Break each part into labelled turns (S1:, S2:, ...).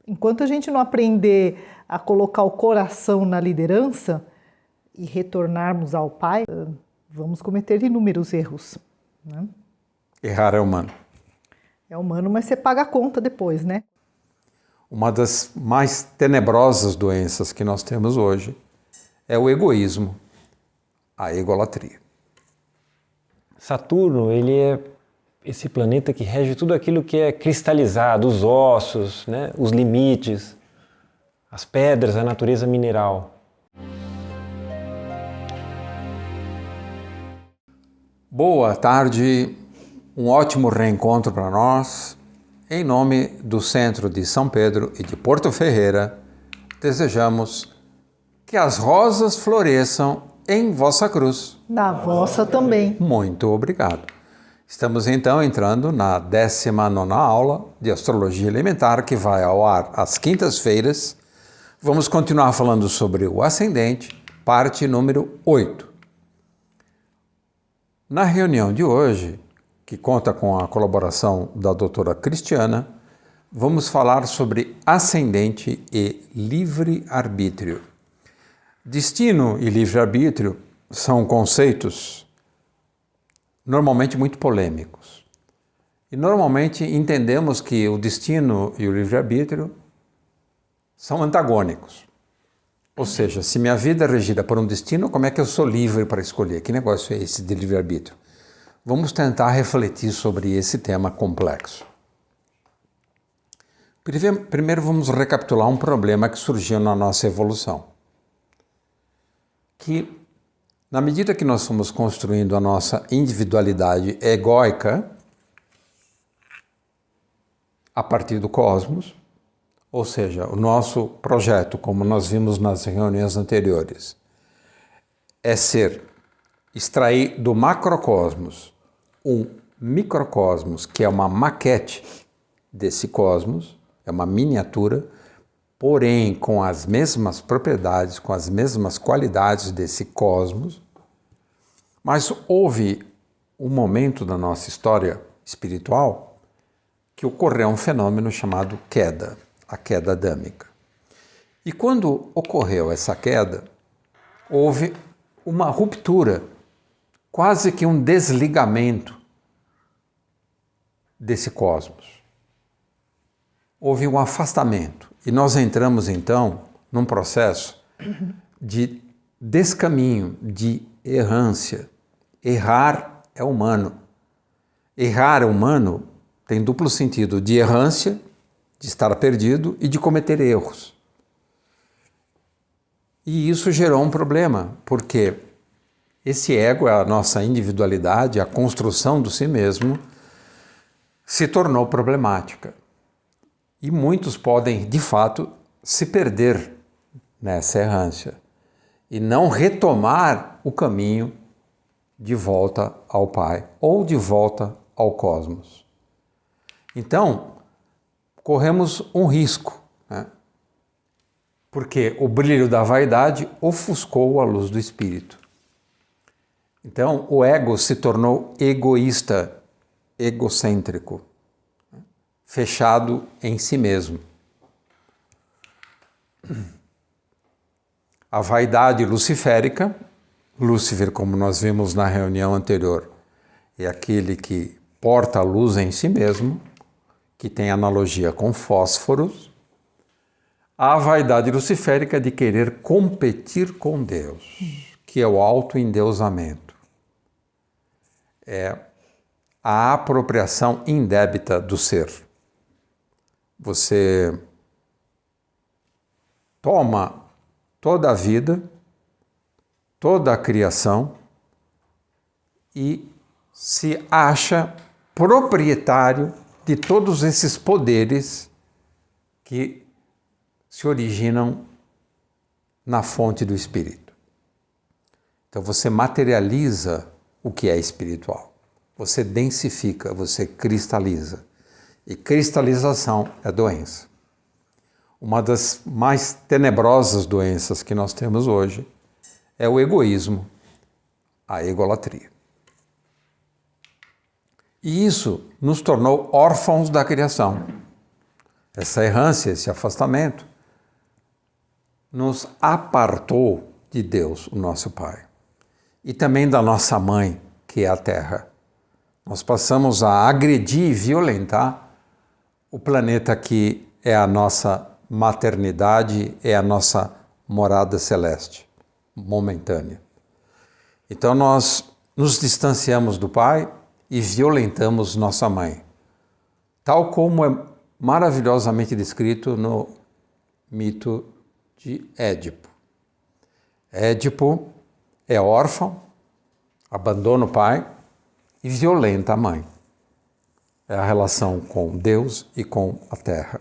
S1: Enquanto a gente não aprender a colocar o coração na liderança e retornarmos ao Pai, vamos cometer inúmeros erros, né?
S2: Errar é humano.
S1: É humano, mas você paga a conta depois, né?
S2: Uma das mais tenebrosas doenças que nós temos hoje é o egoísmo, a egolatria.
S3: Saturno, ele é esse planeta que rege tudo aquilo que é cristalizado, os ossos, né, os limites, as pedras, a natureza mineral.
S2: Boa tarde, um ótimo reencontro para nós. Em nome do Centro de São Pedro e de Porto Ferreira, desejamos que as rosas floresçam em vossa cruz.
S1: Na vossa também.
S2: Muito obrigado. Estamos então entrando na 19ª aula de Astrologia Elementar, que vai ao ar às quintas-feiras. Vamos continuar falando sobre o ascendente, parte número 8. Na reunião de hoje, que conta com a colaboração da doutora Cristiana, vamos falar sobre ascendente e livre-arbítrio. Destino e livre-arbítrio são conceitos normalmente muito polêmicos. E normalmente entendemos que o destino e o livre-arbítrio são antagônicos. Ou seja, se minha vida é regida por um destino, como é que eu sou livre para escolher? Que negócio é esse de livre-arbítrio? Vamos tentar refletir sobre esse tema complexo. Primeiro vamos recapitular um problema que surgiu na nossa evolução. Que, na medida que nós fomos construindo a nossa individualidade egóica, a partir do cosmos, ou seja, o nosso projeto, como nós vimos nas reuniões anteriores, é extrair do macrocosmos um microcosmos, que é uma maquete desse cosmos, é uma miniatura, porém com as mesmas propriedades, com as mesmas qualidades desse cosmos. Mas houve um momento da nossa história espiritual que ocorreu um fenômeno chamado queda, a queda adâmica. E quando ocorreu essa queda, houve uma ruptura, quase que um desligamento desse cosmos. Houve um afastamento. E nós entramos, então, num processo de descaminho, de errância. Errar é humano. Errar é humano tem duplo sentido, de errância, de estar perdido, e de cometer erros. E isso gerou um problema, porque esse ego, a nossa individualidade, a construção do si mesmo, se tornou problemática. E muitos podem, de fato, se perder nessa errância e não retomar o caminho de volta ao Pai ou de volta ao cosmos. Então, corremos um risco, né? Porque o brilho da vaidade ofuscou a luz do espírito. Então, o ego se tornou egoísta, egocêntrico, fechado em si mesmo. A vaidade luciférica, Lúcifer, como nós vimos na reunião anterior, é aquele que porta a luz em si mesmo, que tem analogia com fósforos. A vaidade luciférica de querer competir com Deus, que é o autoendeusamento. É a apropriação indébita do ser. Você toma toda a vida, toda a criação e se acha proprietário de todos esses poderes que se originam na fonte do espírito. Então você materializa o que é espiritual. Você densifica, você cristaliza. E cristalização é doença. Uma das mais tenebrosas doenças que nós temos hoje é o egoísmo, a egolatria. E isso nos tornou órfãos da criação. essa errância, esse afastamento, nos apartou de Deus, o nosso Pai, e também da nossa mãe, que é a Terra. Nós passamos a agredir e violentar o planeta que é a nossa maternidade, é a nossa morada celeste, momentânea. Então nós nos distanciamos do Pai e violentamos nossa mãe, tal como é maravilhosamente descrito no mito de Édipo. Édipo é órfão, abandona o pai e violenta a mãe. É a relação com Deus e com a terra.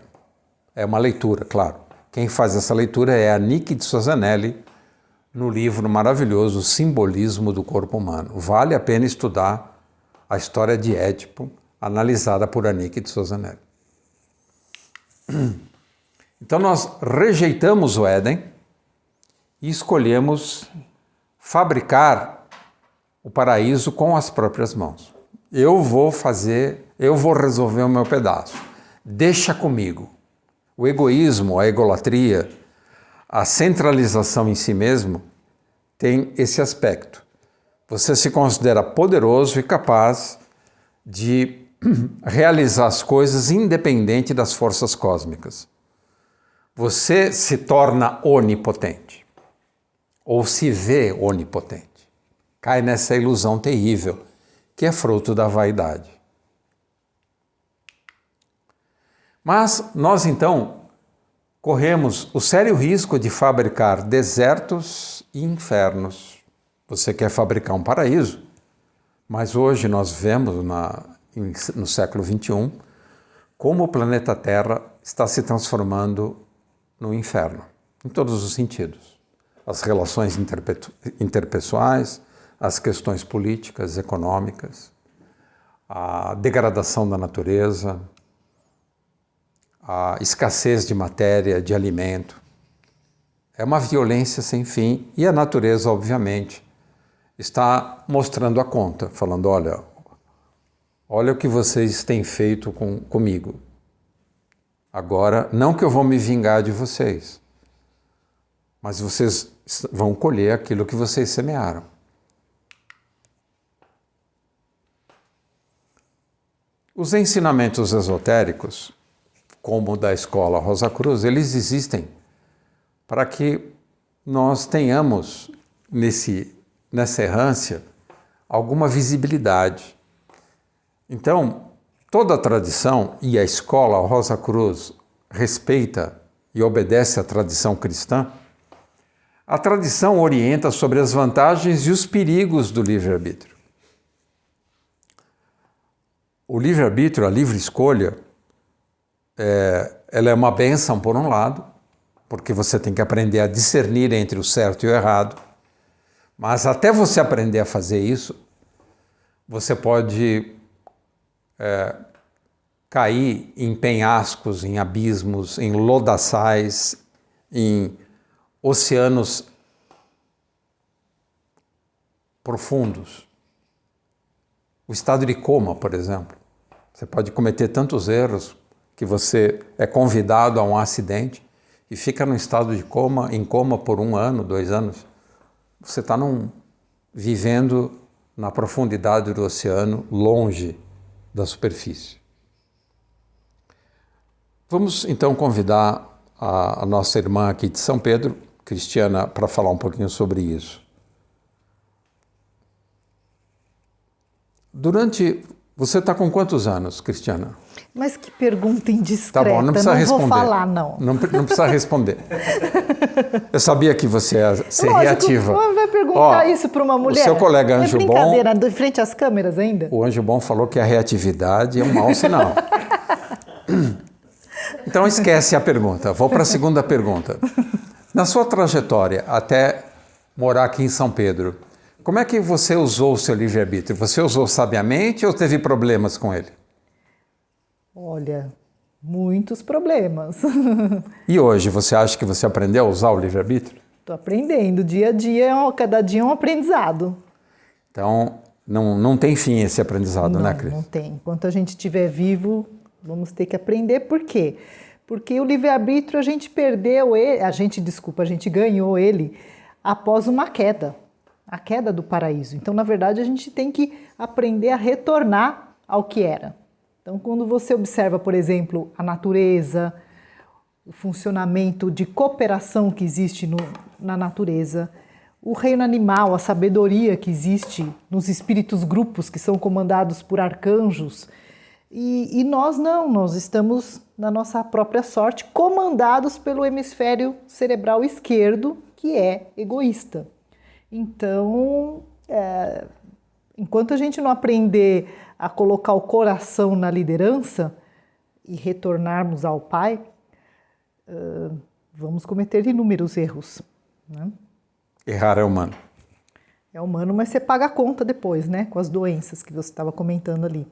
S2: É uma leitura, claro. Quem faz essa leitura é a Nike de Sozzanelli, no livro maravilhoso Simbolismo do Corpo Humano. Vale a pena estudar a história de Édipo, analisada por Nike de Sozzanelli. Então nós rejeitamos o Éden e escolhemos fabricar o paraíso com as próprias mãos. Eu vou resolver o meu pedaço. Deixa comigo. O egoísmo, a egolatria, a centralização em si mesmo tem esse aspecto. Você se considera poderoso e capaz de realizar as coisas independente das forças cósmicas. Você se torna onipotente, ou se vê onipotente. Cai nessa ilusão terrível, que é fruto da vaidade. Mas nós então corremos o sério risco de fabricar desertos e infernos. Você quer fabricar um paraíso, mas hoje nós vemos no século XXI como o planeta Terra está se transformando no inferno, em todos os sentidos. As relações interpessoais, as questões políticas, econômicas, a degradação da natureza, a escassez de matéria, de alimento. É uma violência sem fim e a natureza, obviamente, está mostrando a conta, falando, olha o que vocês têm feito comigo. Agora, não que eu vou me vingar de vocês, mas vocês vão colher aquilo que vocês semearam. Os ensinamentos esotéricos, como o da Escola Rosa Cruz, eles existem para que nós tenhamos nessa errância alguma visibilidade. Então, toda a tradição e a Escola Rosa Cruz respeita e obedece à tradição cristã. A tradição orienta sobre as vantagens e os perigos do livre-arbítrio. O livre-arbítrio, a livre escolha, ela é uma bênção por um lado, porque você tem que aprender a discernir entre o certo e o errado, mas até você aprender a fazer isso, você pode cair em penhascos, em abismos, em lodaçais, em oceanos profundos. O estado de coma, por exemplo. Você pode cometer tantos erros que você é convidado a um acidente e fica num estado de coma, em coma por 1 ano, 2 anos. Você está vivendo na profundidade do oceano, longe da superfície. Vamos então convidar a nossa irmã aqui de São Pedro, Cristiana, para falar um pouquinho sobre isso. Você está com quantos anos, Cristiana?
S1: Mas que pergunta indiscreta.
S2: Tá bom, não precisa responder.
S1: Vou falar, não.
S2: Não precisa responder. Eu sabia que você ia ser
S1: Lógico,
S2: reativa.
S1: Vai perguntar isso para uma mulher?
S2: O seu colega Anjo Bom...
S1: É brincadeira, de frente às câmeras ainda?
S2: O Anjo Bom falou que a reatividade é um mau sinal. Então esquece a pergunta. Vou para a segunda pergunta. Na sua trajetória até morar aqui em São Pedro, como é que você usou o seu livre-arbítrio? Você usou sabiamente ou teve problemas com ele?
S1: Olha, muitos problemas.
S2: E hoje, você acha que você aprendeu a usar o livre-arbítrio?
S1: Estou aprendendo. Dia a dia, cada dia é um aprendizado.
S2: Então, não tem fim esse aprendizado, né, Cris?
S1: Não tem. Enquanto a gente estiver vivo, vamos ter que aprender. Por quê? Porque o livre-arbítrio a gente perdeu ele, a gente ganhou ele após uma queda, a queda do paraíso. Então, na verdade, a gente tem que aprender a retornar ao que era. Então, quando você observa, por exemplo, a natureza, o funcionamento de cooperação que existe na natureza, o reino animal, a sabedoria que existe nos espíritos grupos que são comandados por arcanjos, e nós não, nós estamos na nossa própria sorte, comandados pelo hemisfério cerebral esquerdo, que é egoísta. Então, enquanto a gente não aprender a colocar o coração na liderança e retornarmos ao Pai, vamos cometer inúmeros erros, né?
S2: Errar é humano.
S1: É humano, mas você paga a conta depois, né? Com as doenças que você estava comentando ali.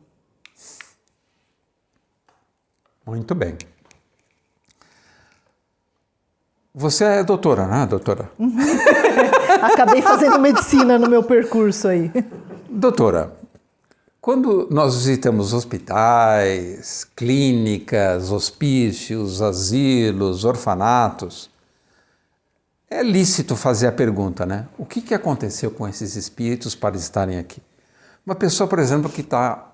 S2: Muito bem. Você é doutora, né, doutora?
S1: Uhum. Acabei fazendo medicina no meu percurso aí.
S2: Doutora, quando nós visitamos hospitais, clínicas, hospícios, asilos, orfanatos, é lícito fazer a pergunta, né? O que aconteceu com esses espíritos para estarem aqui? Uma pessoa, por exemplo, que está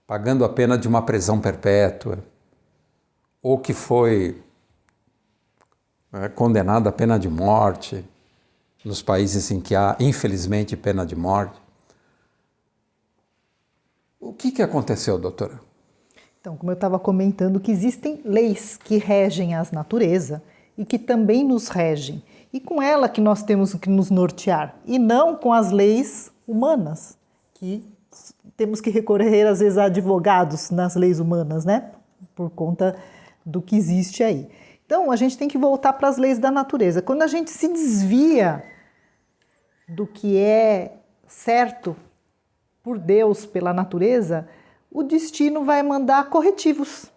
S2: pagando a pena de uma prisão perpétua, ou que foi condenada à pena de morte, nos países em que há, infelizmente, pena de morte. O que aconteceu, doutora?
S1: Então, como eu estava comentando, que existem leis que regem a natureza e que também nos regem. E com ela que nós temos que nos nortear, e não com as leis humanas, que temos que recorrer, às vezes, a advogados nas leis humanas, né? Por conta do que existe aí. Então, a gente tem que voltar para as leis da natureza. Quando a gente se desvia do que é certo por Deus, pela natureza, o destino vai mandar corretivos.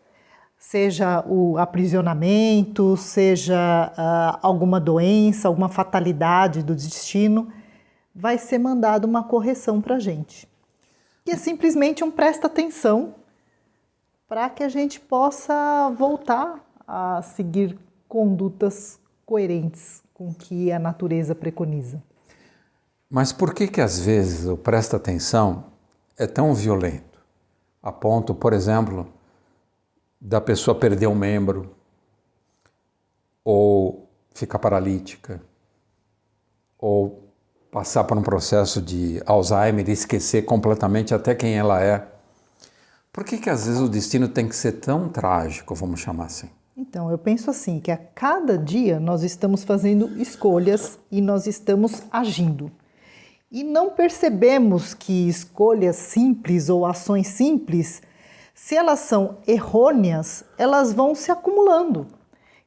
S1: Seja o aprisionamento, seja alguma doença, alguma fatalidade do destino, vai ser mandado uma correção para a gente. E é simplesmente um presta atenção para que a gente possa voltar a seguir condutas coerentes com o que a natureza preconiza.
S2: Mas por que às vezes o presta atenção é tão violento? A ponto, por exemplo, da pessoa perder um membro, ou ficar paralítica, ou passar por um processo de Alzheimer e esquecer completamente até quem ela é. Por que às vezes o destino tem que ser tão trágico, vamos chamar assim?
S1: Então, eu penso assim, que a cada dia nós estamos fazendo escolhas e nós estamos agindo. E não percebemos que escolhas simples ou ações simples, se elas são errôneas, elas vão se acumulando.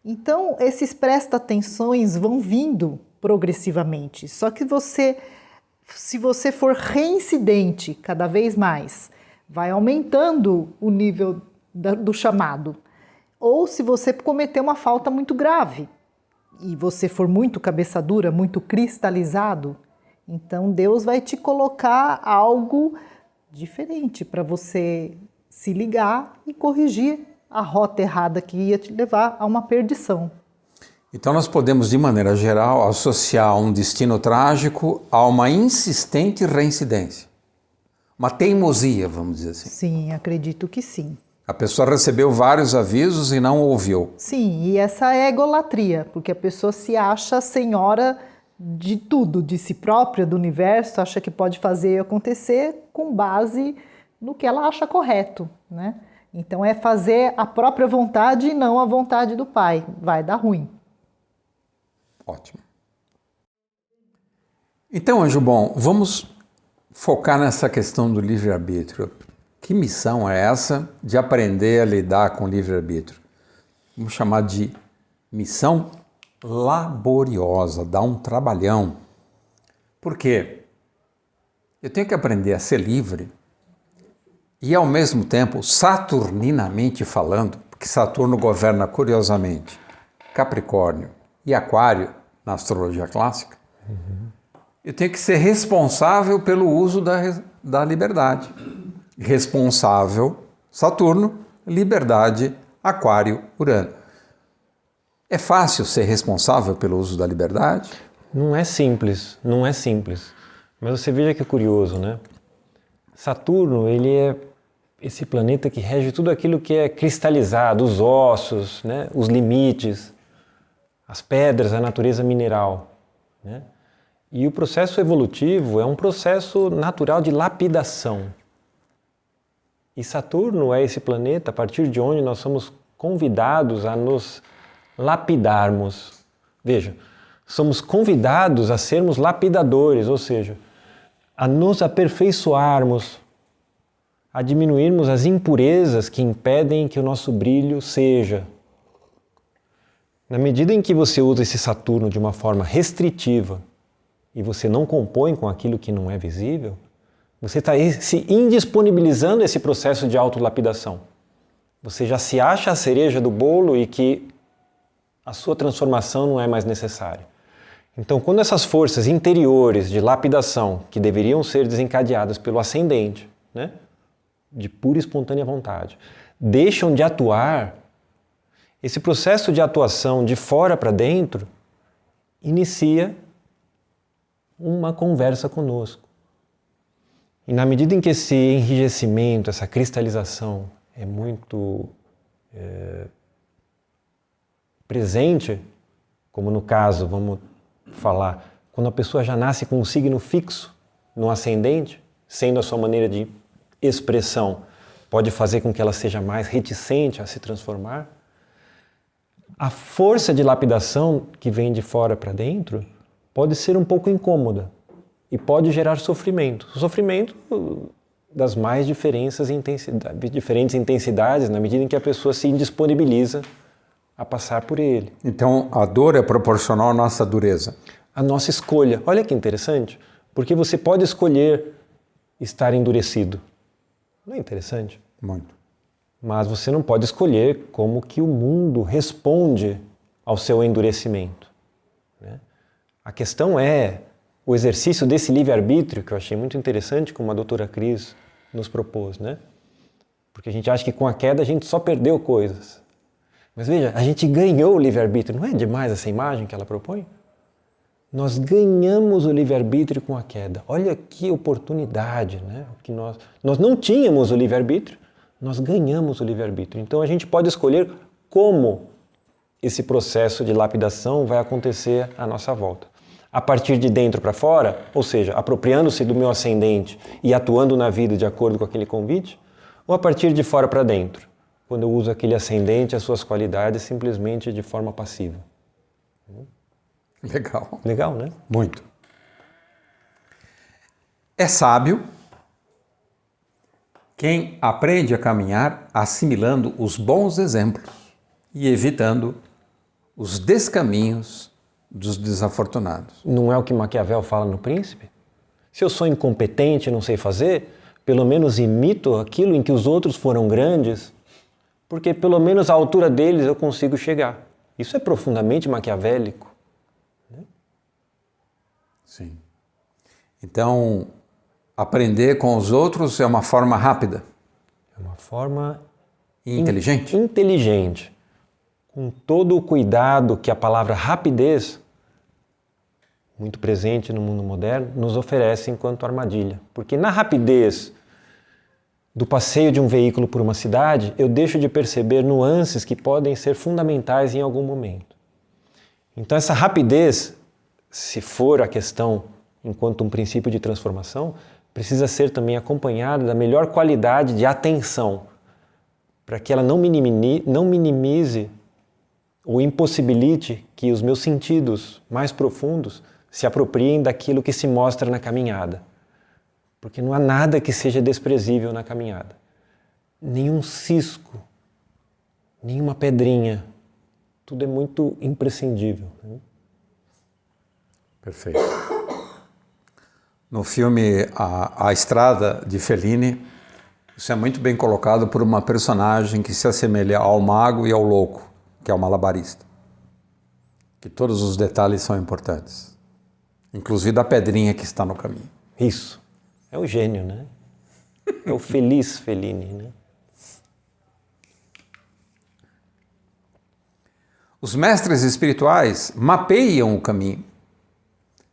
S1: Então, esses presta-atenções vão vindo progressivamente. Só que se você for reincidente cada vez mais, vai aumentando o nível do chamado. Ou se você cometer uma falta muito grave e você for muito cabeça dura, muito cristalizado, então Deus vai te colocar algo diferente para você se ligar e corrigir a rota errada que ia te levar a uma perdição.
S2: Então nós podemos, de maneira geral, associar um destino trágico a uma insistente reincidência. Uma teimosia, vamos dizer assim.
S1: Sim, acredito que sim.
S2: A pessoa recebeu vários avisos e não ouviu.
S1: Sim, e essa é a egolatria, porque a pessoa se acha senhora de tudo, de si própria, do universo, acha que pode fazer e acontecer com base no que ela acha correto, né? Então é fazer a própria vontade e não a vontade do Pai. Vai dar ruim.
S2: Ótimo. Então, anjo bom, vamos focar nessa questão do livre-arbítrio. Que missão é essa de aprender a lidar com o livre-arbítrio? Vamos chamar de missão laboriosa, dá um trabalhão. Por quê? Eu tenho que aprender a ser livre e, ao mesmo tempo, saturninamente falando, porque Saturno governa, curiosamente, Capricórnio e Aquário, na astrologia clássica, eu tenho que ser responsável pelo uso da liberdade. Responsável, Saturno, liberdade, Aquário, Urano. É fácil ser responsável pelo uso da liberdade?
S3: Não é simples, não é simples. Mas você veja que é curioso, né? Saturno, ele é esse planeta que rege tudo aquilo que é cristalizado, os ossos, né? Os limites, as pedras, a natureza mineral, né? E o processo evolutivo é um processo natural de lapidação. E Saturno é esse planeta a partir de onde nós somos convidados a nos lapidarmos. Veja, somos convidados a sermos lapidadores, ou seja, a nos aperfeiçoarmos, a diminuirmos as impurezas que impedem que o nosso brilho seja. Na medida em que você usa esse Saturno de uma forma restritiva e você não compõe com aquilo que não é visível, você está se indisponibilizando esse processo de autolapidação. Você já se acha a cereja do bolo e que a sua transformação não é mais necessária. Então, quando essas forças interiores de lapidação, que deveriam ser desencadeadas pelo ascendente, né, de pura e espontânea vontade, deixam de atuar, esse processo de atuação de fora para dentro inicia uma conversa conosco. E na medida em que esse enrijecimento, essa cristalização é muito presente, como no caso, vamos falar, quando a pessoa já nasce com um signo fixo no ascendente, sendo a sua maneira de expressão, pode fazer com que ela seja mais reticente a se transformar. A força de lapidação que vem de fora para dentro pode ser um pouco incômoda e pode gerar sofrimento. O sofrimento das mais diferentes intensidades, na medida em que a pessoa se indisponibiliza a passar por ele.
S2: Então, a dor é proporcional à nossa dureza.
S3: A nossa escolha. Olha que interessante, porque você pode escolher estar endurecido. Não é interessante?
S2: Muito.
S3: Mas você não pode escolher como que o mundo responde ao seu endurecimento, né? A questão é o exercício desse livre-arbítrio, que eu achei muito interessante, como a doutora Cris nos propôs, né? Porque a gente acha que com a queda a gente só perdeu coisas. Mas veja, a gente ganhou o livre-arbítrio. Não é demais essa imagem que ela propõe? Nós ganhamos o livre-arbítrio com a queda. Olha que oportunidade, né? Que nós não tínhamos o livre-arbítrio, nós ganhamos o livre-arbítrio. Então a gente pode escolher como esse processo de lapidação vai acontecer à nossa volta. A partir de dentro para fora, ou seja, apropriando-se do meu ascendente e atuando na vida de acordo com aquele convite, ou a partir de fora para dentro, quando eu uso aquele ascendente, as suas qualidades, simplesmente de forma passiva.
S2: Legal.
S3: Legal, né?
S2: Muito. É sábio quem aprende a caminhar assimilando os bons exemplos e evitando os descaminhos dos desafortunados.
S3: Não é o que Maquiavel fala no Príncipe? Se eu sou incompetente e não sei fazer, pelo menos imito aquilo em que os outros foram grandes, porque pelo menos à altura deles eu consigo chegar. Isso é profundamente maquiavélico.
S2: Sim. Então, aprender com os outros é uma forma rápida.
S3: É uma forma
S2: inteligente.
S3: Inteligente. Com todo o cuidado que a palavra rapidez, muito presente no mundo moderno, nos oferece enquanto armadilha. Porque na rapidez do passeio de um veículo por uma cidade, eu deixo de perceber nuances que podem ser fundamentais em algum momento. Então essa rapidez, se for a questão enquanto um princípio de transformação, precisa ser também acompanhada da melhor qualidade de atenção, para que ela não minimize ou impossibilite que os meus sentidos mais profundos se apropriem daquilo que se mostra na caminhada. Porque não há nada que seja desprezível na caminhada. Nenhum cisco, nenhuma pedrinha, tudo é muito imprescindível.
S2: Perfeito. No filme A Estrada, de Fellini, isso é muito bem colocado por uma personagem que se assemelha ao mago e ao louco, que é o malabarista. Que todos os detalhes são importantes, inclusive da pedrinha que está no caminho.
S3: Isso. É o gênio, né? É o feliz Fellini, né?
S2: Os mestres espirituais mapeiam o caminho,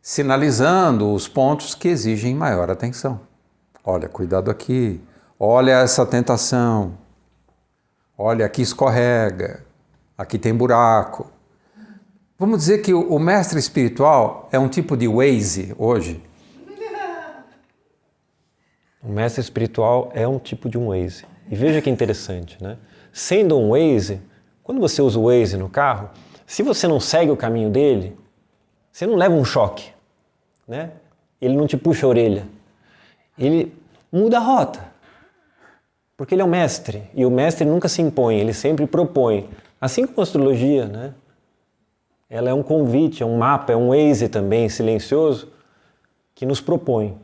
S2: sinalizando os pontos que exigem maior atenção. Olha, cuidado aqui. Olha essa tentação. Olha, aqui escorrega. Aqui tem buraco. Vamos dizer que o mestre espiritual é um tipo de Waze hoje?
S3: O mestre espiritual é um tipo de um Waze. E veja que interessante, né? Sendo um Waze, quando você usa o Waze no carro, se você não segue o caminho dele, você não leva um choque, né? Ele não te puxa a orelha. Ele muda a rota. Porque ele é o mestre. E o mestre nunca se impõe, ele sempre propõe. Assim como a astrologia, né? Ela é um convite, é um mapa, é um Waze também silencioso que nos propõe.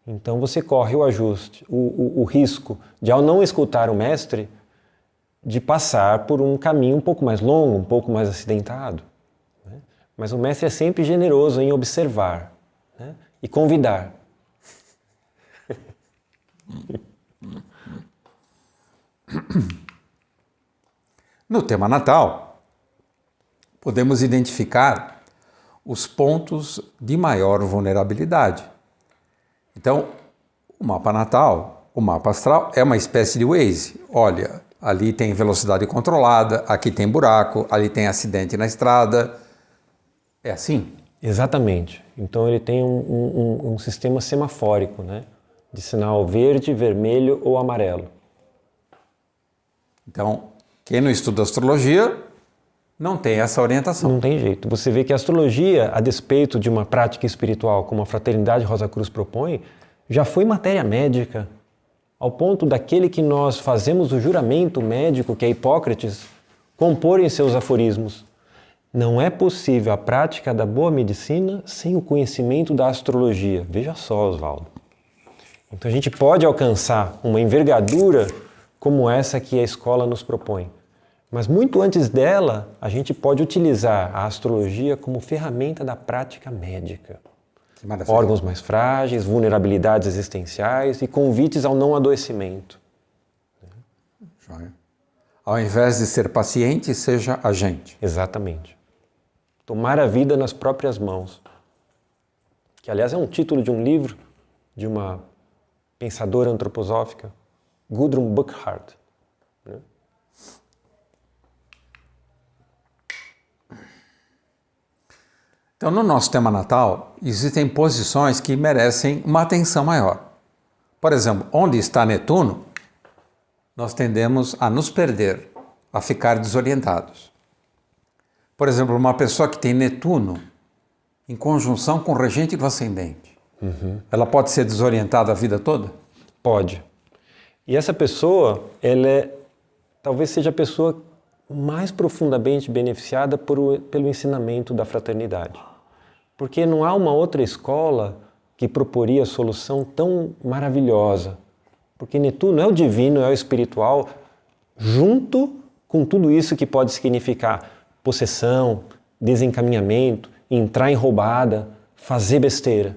S3: Então você corre o ajuste, o risco de, ao não escutar o mestre, de passar por um caminho um pouco mais longo, um pouco mais acidentado. Né? Mas o mestre é sempre generoso em observar, né? E convidar.
S2: No tema natal, podemos identificar os pontos de maior vulnerabilidade. Então, o mapa natal, o mapa astral, é uma espécie de Waze. Olha, ali tem velocidade controlada, aqui tem buraco, ali tem acidente na estrada. É assim?
S3: Exatamente. Então ele tem um sistema semafórico, né? De sinal verde, vermelho ou amarelo.
S2: Então, quem não estuda astrologia não tem essa orientação.
S3: Não tem jeito. Você vê que a astrologia, a despeito de uma prática espiritual como a Fraternidade Rosa Cruz propõe, já foi matéria médica, ao ponto daquele que nós fazemos o juramento médico, que é Hipócrates, compor em seus aforismos. Não é possível a prática da boa medicina sem o conhecimento da astrologia. Veja só, Oswaldo. Então a gente pode alcançar uma envergadura como essa que a escola nos propõe. Mas muito antes dela, a gente pode utilizar a astrologia como ferramenta da prática médica. Órgãos mais frágeis, vulnerabilidades existenciais e convites ao não adoecimento.
S2: Joia. Ao invés de ser paciente, seja agente.
S3: Exatamente. Tomar a vida nas próprias mãos. Que, aliás, é um título de um livro de uma pensadora antroposófica, Gudrun Burkhardt. Né?
S2: Então, no nosso tema natal, existem posições que merecem uma atenção maior. Por exemplo, onde está Netuno, nós tendemos a nos perder, a ficar desorientados. Por exemplo, uma pessoa que tem Netuno em conjunção com o regente do ascendente, ela pode ser desorientada a vida toda?
S3: Pode. E essa pessoa, talvez seja a pessoa mais profundamente beneficiada pelo ensinamento da fraternidade. Porque não há uma outra escola que proporia a solução tão maravilhosa. Porque Netuno é o divino, é o espiritual, junto com tudo isso que pode significar possessão, desencaminhamento, entrar em roubada, fazer besteira.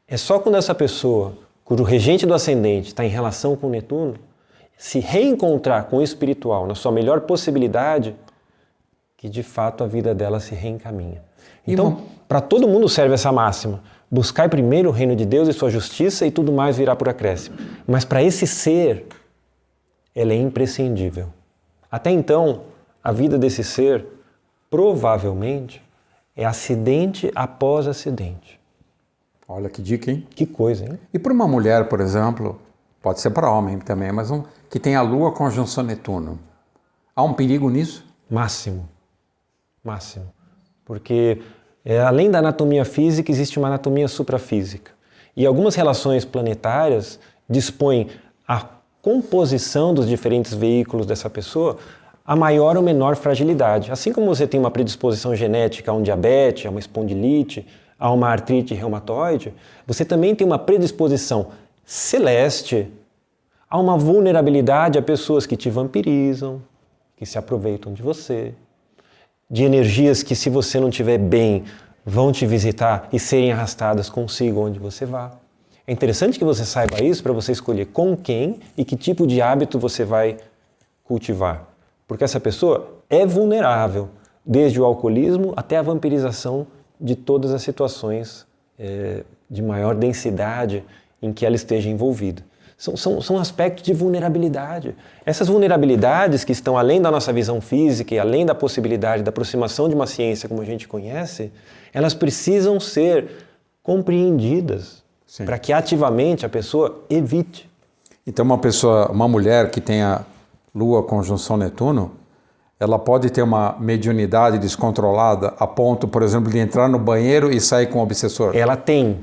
S3: É só quando essa pessoa, cujo regente do ascendente está em relação com Netuno, se reencontrar com o espiritual na sua melhor possibilidade, que de fato a vida dela se reencaminha. Então, para todo mundo serve essa máxima. Buscai primeiro o reino de Deus e sua justiça e tudo mais virá por acréscimo. Mas para esse ser, ela é imprescindível. Até então, a vida desse ser, provavelmente, é acidente após acidente.
S2: Olha que dica, hein?
S3: Que coisa, hein?
S2: E para uma mulher, por exemplo, pode ser para homem também, mas que tem a Lua conjunção Netuno, há um perigo nisso?
S3: Máximo. Máximo. Porque além da anatomia física, existe uma anatomia suprafísica. E algumas relações planetárias dispõem a composição dos diferentes veículos dessa pessoa a maior ou menor fragilidade. Assim como você tem uma predisposição genética a um diabetes, a uma espondilite, a uma artrite reumatoide, você também tem uma predisposição celeste a uma vulnerabilidade a pessoas que te vampirizam, que se aproveitam de você, de energias que, se você não estiver bem, vão te visitar e serem arrastadas consigo onde você vá. É interessante que você saiba isso para você escolher com quem e que tipo de hábito você vai cultivar. Porque essa pessoa é vulnerável, desde o alcoolismo até a vampirização de todas as situações de maior densidade em que ela esteja envolvida. São aspectos de vulnerabilidade. Essas vulnerabilidades que estão além da nossa visão física e além da possibilidade da aproximação de uma ciência como a gente conhece, elas precisam ser compreendidas para que ativamente a pessoa evite.
S2: Então uma mulher que tenha Lua conjunção Netuno, ela pode ter uma mediunidade descontrolada a ponto, por exemplo, de entrar no banheiro e sair com o obsessor?
S3: Ela tem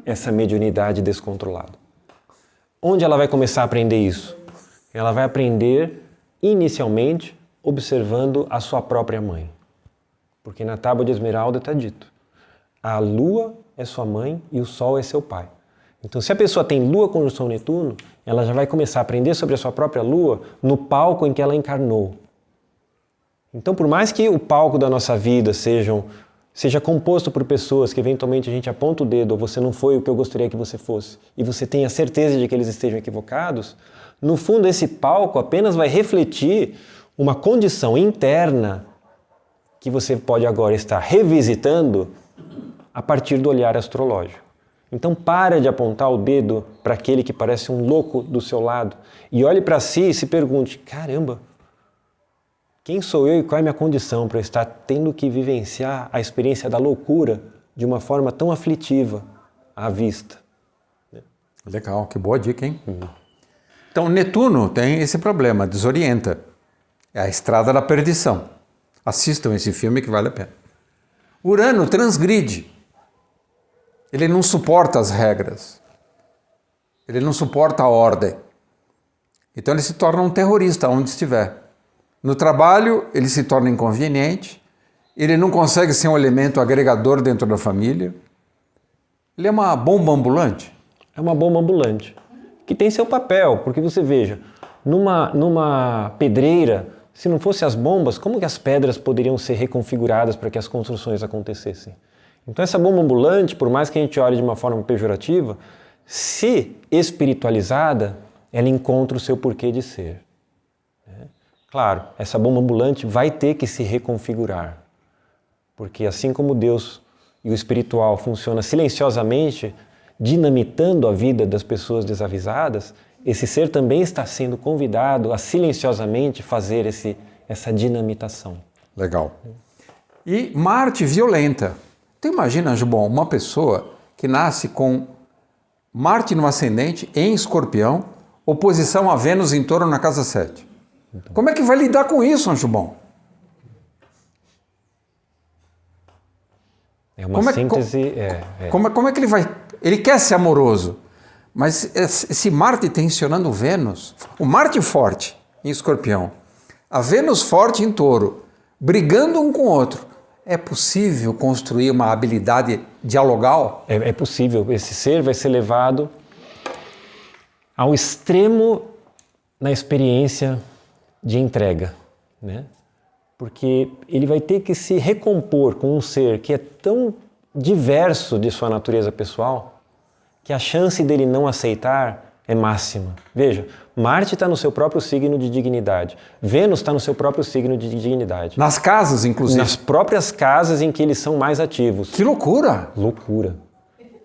S3: essa mediunidade descontrolada. Onde ela vai começar a aprender isso? Ela vai aprender inicialmente observando a sua própria mãe. Porque na Tábua de Esmeralda está dito: a Lua é sua mãe e o Sol é seu pai. Então, se a pessoa tem Lua conjunção Netuno, ela já vai começar a aprender sobre a sua própria Lua no palco em que ela encarnou. Então, por mais que o palco da nossa vida seja composto por pessoas que eventualmente a gente aponta o dedo, ou você não foi o que eu gostaria que você fosse, e você tenha certeza de que eles estejam equivocados, no fundo esse palco apenas vai refletir uma condição interna que você pode agora estar revisitando a partir do olhar astrológico. Então para de apontar o dedo para aquele que parece um louco do seu lado e olhe para si e se pergunte: caramba, quem sou eu e qual é a minha condição para eu estar tendo que vivenciar a experiência da loucura de uma forma tão aflitiva à vista?
S2: Legal, que boa dica, hein? Então Netuno tem esse problema, desorienta. É a estrada da perdição. Assistam esse filme que vale a pena. Urano transgride. Ele não suporta as regras. Ele não suporta a ordem. Então ele se torna um terrorista onde estiver. No trabalho, ele se torna inconveniente. Ele não consegue ser um elemento agregador dentro da família. Ele é uma bomba ambulante.
S3: É uma bomba ambulante, que tem seu papel, porque você veja, numa pedreira, se não fossem as bombas, como que as pedras poderiam ser reconfiguradas para que as construções acontecessem? Então essa bomba ambulante, por mais que a gente olhe de uma forma pejorativa, se espiritualizada, ela encontra o seu porquê de ser. Claro, essa bomba ambulante vai ter que se reconfigurar, porque assim como Deus e o espiritual funciona silenciosamente, dinamitando a vida das pessoas desavisadas, esse ser também está sendo convidado a silenciosamente fazer essa dinamitação.
S2: Legal. E Marte violenta. Então imagina, Jubon, uma pessoa que nasce com Marte no ascendente em Escorpião, oposição a Vênus em Touro na casa 7. Então, como é que vai lidar com isso, Jubon?
S3: É uma síntese...
S2: Como é que ele vai... Ele quer ser amoroso, mas esse Marte tensionando Vênus, o Marte forte em Escorpião, a Vênus forte em Touro, brigando um com o outro, é possível construir uma habilidade dialogal?
S3: É possível. Esse ser vai ser levado ao extremo na experiência de entrega, né? Porque ele vai ter que se recompor com um ser que é tão diverso de sua natureza pessoal que a chance dele não aceitar é máxima. Veja, Marte está no seu próprio signo de dignidade, Vênus está no seu próprio signo de dignidade.
S2: Nas casas, inclusive?
S3: Nas próprias casas em que eles são mais ativos.
S2: Que loucura!
S3: Loucura.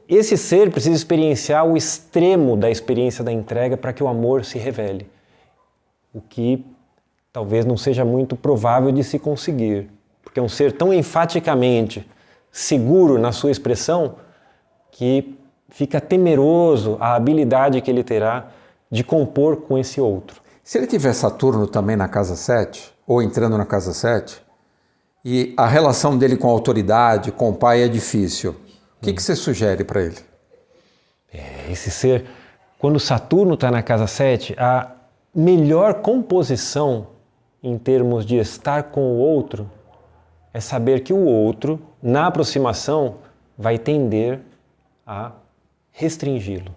S3: Esse ser precisa experienciar o extremo da experiência da entrega para que o amor se revele. O que talvez não seja muito provável de se conseguir, porque é um ser tão enfaticamente seguro na sua expressão que fica temeroso a habilidade que ele terá de compor com esse outro.
S2: Se ele tiver Saturno também na casa 7, ou entrando na casa 7, e a relação dele com a autoridade, com o pai é difícil, o que você sugere para ele?
S3: Esse ser, quando Saturno está na casa 7, a melhor composição em termos de estar com o outro é saber que o outro, na aproximação, vai tender a restringi-lo,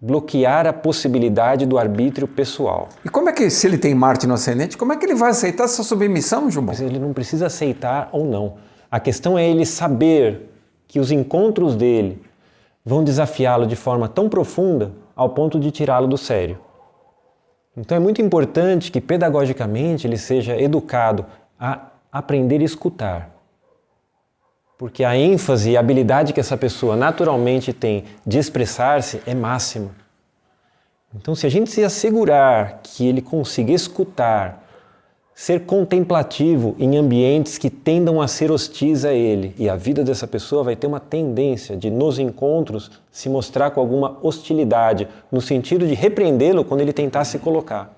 S3: bloquear a possibilidade do arbítrio pessoal.
S2: E como é que, se ele tem Marte no ascendente, como é que ele vai aceitar essa submissão, Jubon?
S3: Mas ele não precisa aceitar ou não. A questão é ele saber que os encontros dele vão desafiá-lo de forma tão profunda ao ponto de tirá-lo do sério. Então é muito importante que pedagogicamente ele seja educado a aprender a escutar. Porque a ênfase e a habilidade que essa pessoa naturalmente tem de expressar-se é máxima. Então, se a gente se assegurar que ele consiga escutar, ser contemplativo em ambientes que tendam a ser hostis a ele, e a vida dessa pessoa vai ter uma tendência de, nos encontros, se mostrar com alguma hostilidade, no sentido de repreendê-lo quando ele tentar se colocar.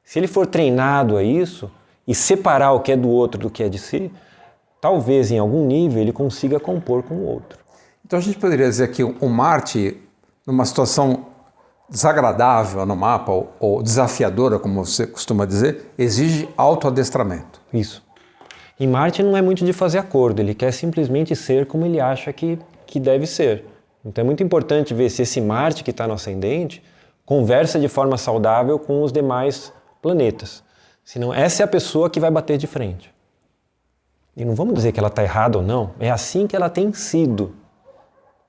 S3: Se ele for treinado a isso, e separar o que é do outro do que é de si, talvez em algum nível ele consiga compor com o outro.
S2: Então a gente poderia dizer que um Marte, numa situação desagradável no mapa, ou desafiadora, como você costuma dizer, exige autoadestramento.
S3: Isso. E Marte não é muito de fazer acordo, ele quer simplesmente ser como ele acha que deve ser. Então é muito importante ver se esse Marte que está no ascendente conversa de forma saudável com os demais planetas. Senão essa é a pessoa que vai bater de frente. E não vamos dizer que ela está errada ou não, é assim que ela tem sido.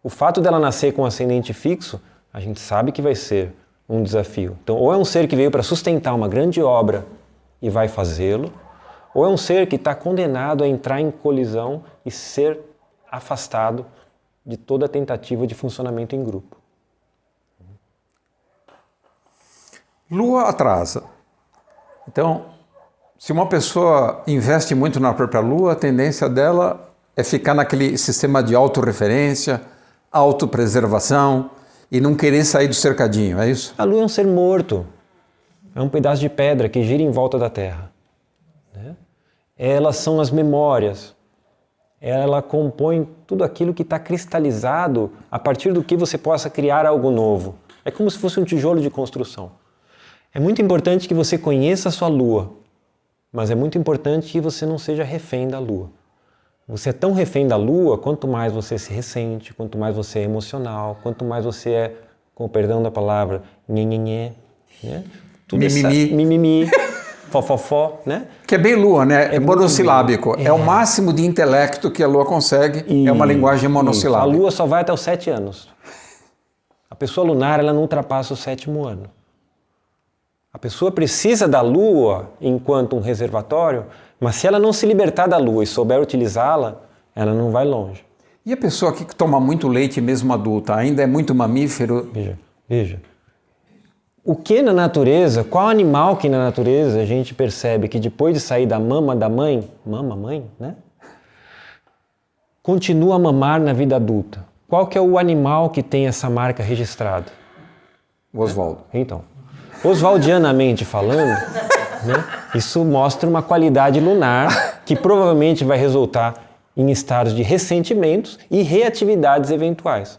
S3: O fato dela nascer com um ascendente fixo, a gente sabe que vai ser um desafio. Então, ou é um ser que veio para sustentar uma grande obra e vai fazê-lo, ou é um ser que está condenado a entrar em colisão e ser afastado de toda tentativa de funcionamento em grupo.
S2: Lua atrasa. Então, se uma pessoa investe muito na própria Lua, a tendência dela é ficar naquele sistema de autorreferência, autopreservação e não querer sair do cercadinho, é isso?
S3: A Lua é um ser morto, é um pedaço de pedra que gira em volta da Terra. Né? Elas são as memórias, ela compõe tudo aquilo que está cristalizado a partir do que você possa criar algo novo. É como se fosse um tijolo de construção. É muito importante que você conheça a sua Lua, mas é muito importante que você não seja refém da Lua. Você é tão refém da Lua, quanto mais você se ressente, quanto mais você é emocional, quanto mais você é, com o perdão da palavra, nhenhenhê, né? Mimimi, fofofó, né?
S2: Que é bem Lua, né? É monossilábico. É o máximo de intelecto que a Lua consegue, é uma linguagem monossilábica.
S3: A Lua só vai até os 7 anos. A pessoa lunar, ela não ultrapassa o 7º ano. A pessoa precisa da Lua enquanto um reservatório, mas se ela não se libertar da Lua e souber utilizá-la, ela não vai longe.
S2: E a pessoa que toma muito leite mesmo adulta, ainda é muito mamífero?
S3: Veja. O que na natureza, qual animal que na natureza a gente percebe que depois de sair da mama da mãe, mãe, né? Continua a mamar na vida adulta? Qual que é o animal que tem essa marca registrada?
S2: O Oswaldo.
S3: Então, oswaldianamente falando, né, isso mostra uma qualidade lunar que provavelmente vai resultar em estados de ressentimentos e reatividades eventuais.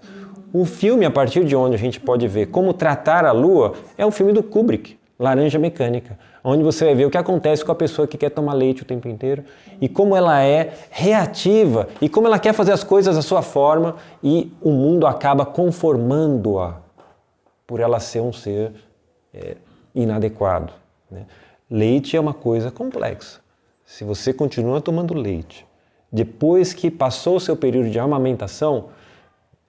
S3: O filme, a partir de onde a gente pode ver como tratar a Lua, é um filme do Kubrick, Laranja Mecânica, onde você vai ver o que acontece com a pessoa que quer tomar leite o tempo inteiro e como ela é reativa e como ela quer fazer as coisas à sua forma e o mundo acaba conformando-a por ela ser um ser inadequado. Né? Leite é uma coisa complexa. Se você continua tomando leite, depois que passou o seu período de amamentação,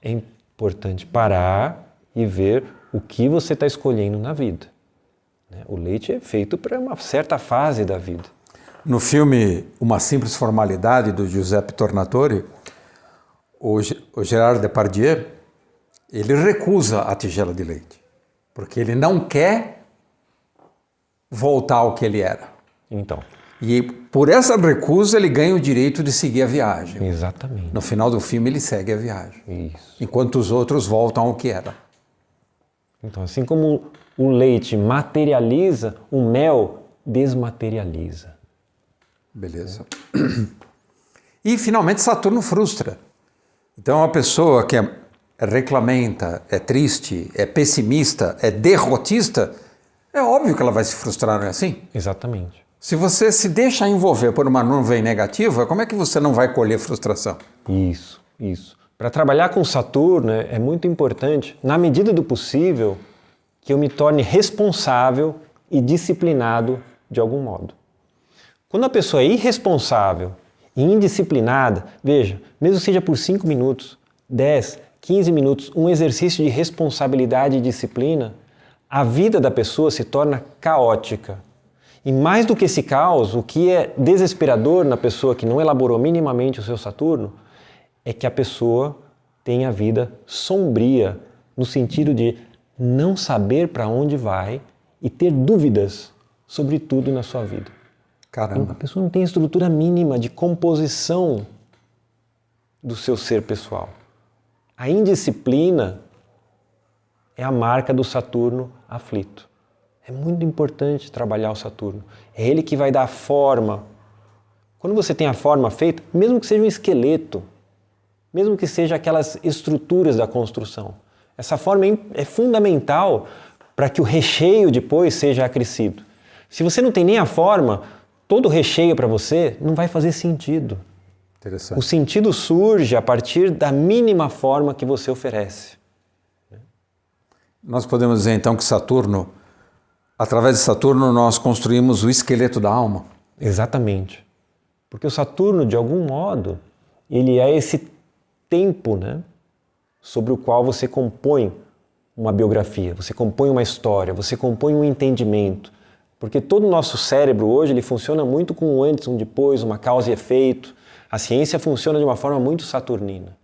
S3: é importante parar e ver o que você está escolhendo na vida. O leite é feito para uma certa fase da vida.
S2: No filme Uma Simples Formalidade, do Giuseppe Tornatore, o Gerard Depardieu, ele recusa a tigela de leite, porque ele não quer voltar ao que ele era.
S3: Então.
S2: E por essa recusa ele ganha o direito de seguir a viagem.
S3: Exatamente.
S2: No final do filme ele segue a viagem.
S3: Isso.
S2: Enquanto os outros voltam ao que era.
S3: Então, assim como o leite materializa, o mel desmaterializa.
S2: Beleza. E finalmente Saturno frustra. Então a pessoa que é reclamenta, é triste, é pessimista, é derrotista, é óbvio que ela vai se frustrar, não é assim?
S3: Exatamente.
S2: Se você se deixa envolver por uma nuvem negativa, como é que você não vai colher frustração?
S3: Isso. Para trabalhar com Saturno é muito importante, na medida do possível, que eu me torne responsável e disciplinado de algum modo. Quando a pessoa é irresponsável e indisciplinada, veja, mesmo seja por 5 minutos, 10, 15 minutos, um exercício de responsabilidade e disciplina, a vida da pessoa se torna caótica. E mais do que esse caos, o que é desesperador na pessoa que não elaborou minimamente o seu Saturno é que a pessoa tem a vida sombria, no sentido de não saber para onde vai e ter dúvidas sobre tudo na sua vida.
S2: Caramba.
S3: A pessoa não tem estrutura mínima de composição do seu ser pessoal. A indisciplina é a marca do Saturno aflito. É muito importante trabalhar o Saturno. É ele que vai dar a forma. Quando você tem a forma feita, mesmo que seja um esqueleto, mesmo que seja aquelas estruturas da construção, essa forma é fundamental para que o recheio depois seja acrescido. Se você não tem nem a forma, todo o recheio para você não vai fazer sentido.
S2: Interessante.
S3: O sentido surge a partir da mínima forma que você oferece.
S2: Nós podemos dizer então que Saturno, através de Saturno, nós construímos o esqueleto da alma.
S3: Exatamente. Porque o Saturno, de algum modo, ele é esse tempo, né, sobre o qual você compõe uma biografia, você compõe uma história, você compõe um entendimento. Porque todo o nosso cérebro hoje ele funciona muito com um antes, um depois, uma causa e efeito. A ciência funciona de uma forma muito saturnina.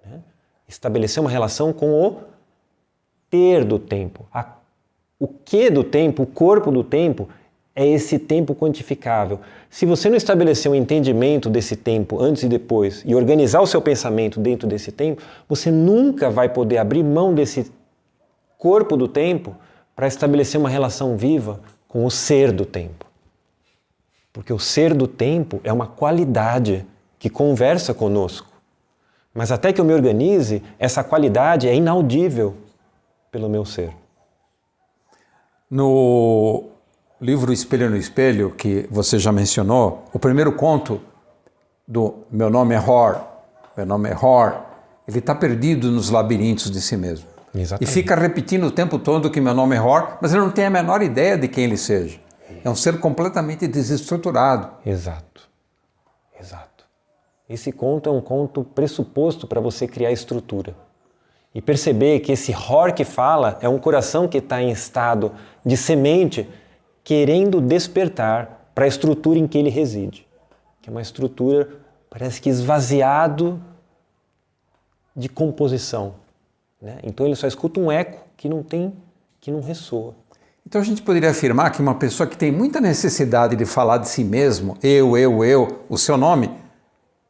S3: Né? Estabelecer uma relação com o ter do tempo. O que do tempo, o corpo do tempo, é esse tempo quantificável. Se você não estabelecer um entendimento desse tempo antes e depois e organizar o seu pensamento dentro desse tempo, você nunca vai poder abrir mão desse corpo do tempo para estabelecer uma relação viva com o ser do tempo. Porque o ser do tempo é uma qualidade que conversa conosco. Mas até que eu me organize, essa qualidade é inaudível pelo meu ser.
S2: No livro Espelho no Espelho, que você já mencionou, o primeiro conto do Meu Nome é Hor, ele está perdido nos labirintos de si mesmo.
S3: Exatamente.
S2: E fica repetindo o tempo todo que meu nome é Hor, mas ele não tem a menor ideia de quem ele seja. É um ser completamente desestruturado.
S3: Exato. Esse conto é um conto pressuposto para você criar estrutura. E perceber que esse Hor que fala é um coração que está em estado de semente, querendo despertar para a estrutura em que ele reside. Que é uma estrutura, parece que esvaziado de composição. Né? Então ele só escuta um eco que não ressoa.
S2: Então a gente poderia afirmar que uma pessoa que tem muita necessidade de falar de si mesmo, eu, o seu nome,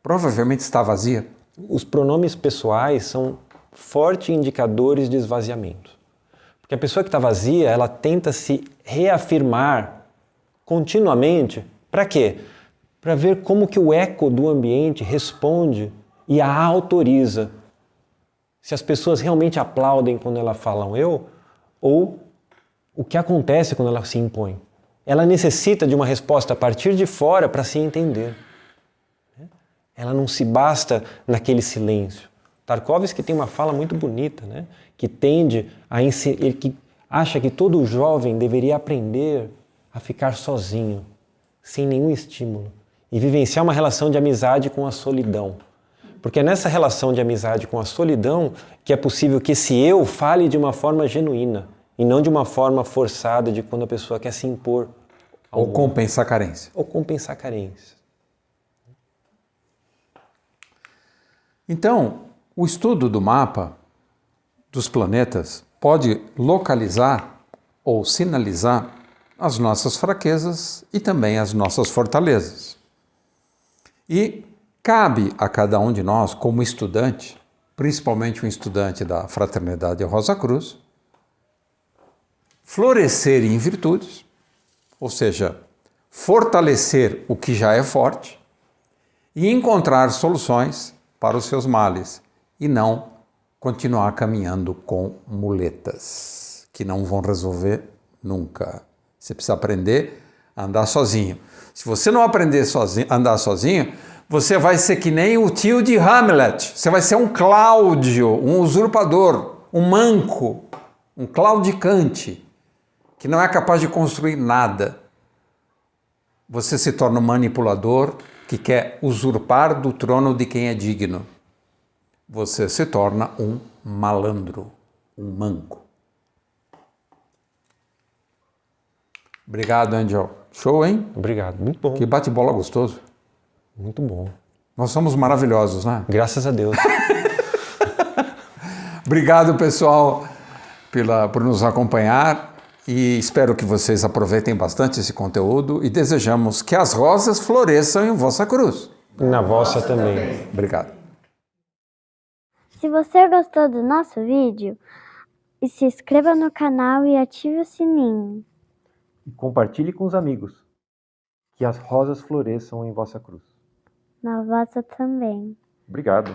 S2: provavelmente está vazia.
S3: Os pronomes pessoais são fortes indicadores de esvaziamento. Porque a pessoa que está vazia, ela tenta se reafirmar continuamente. Para quê? Para ver como que o eco do ambiente responde e a autoriza. Se as pessoas realmente aplaudem quando elas falam eu, ou o que acontece quando ela se impõe. Ela necessita de uma resposta a partir de fora para se entender. Ela não se basta naquele silêncio. Tarkovsky tem uma fala muito bonita, né? Que tende a ele que acha que todo jovem deveria aprender a ficar sozinho, sem nenhum estímulo, e vivenciar uma relação de amizade com a solidão. Porque é nessa relação de amizade com a solidão que é possível que esse eu fale de uma forma genuína e não de uma forma forçada de quando a pessoa quer se impor.
S2: Ou compensar carência.
S3: Ou compensar carência.
S2: Então, o estudo do mapa dos planetas pode localizar ou sinalizar as nossas fraquezas e também as nossas fortalezas. E cabe a cada um de nós, como estudante, principalmente um estudante da Fraternidade Rosa Cruz, florescer em virtudes, ou seja, fortalecer o que já é forte e encontrar soluções para os seus males e não continuar caminhando com muletas que não vão resolver nunca. Você precisa aprender a andar sozinho. Se você não aprender a andar sozinho, você vai ser que nem o tio de Hamlet. Você vai ser um Cláudio, um usurpador, um manco, um claudicante, que não é capaz de construir nada. Você se torna um manipulador que quer usurpar do trono de quem é digno. Você se torna um malandro, um manco. Obrigado, Angel. Show, hein?
S3: Obrigado, muito bom,
S2: Que bate-bola gostoso.
S3: muito bom.
S2: Nós somos maravilhosos, né?
S3: Graças a Deus.
S2: Obrigado, pessoal, por nos acompanhar e espero que vocês aproveitem bastante esse conteúdo e desejamos que as rosas floresçam em vossa cruz.
S3: Na vossa também.
S2: Obrigado.
S4: Se você gostou do nosso vídeo, se inscreva no canal e ative o sininho.
S3: E compartilhe com os amigos. Que as rosas floresçam em vossa cruz.
S4: Na vossa também.
S3: Obrigado.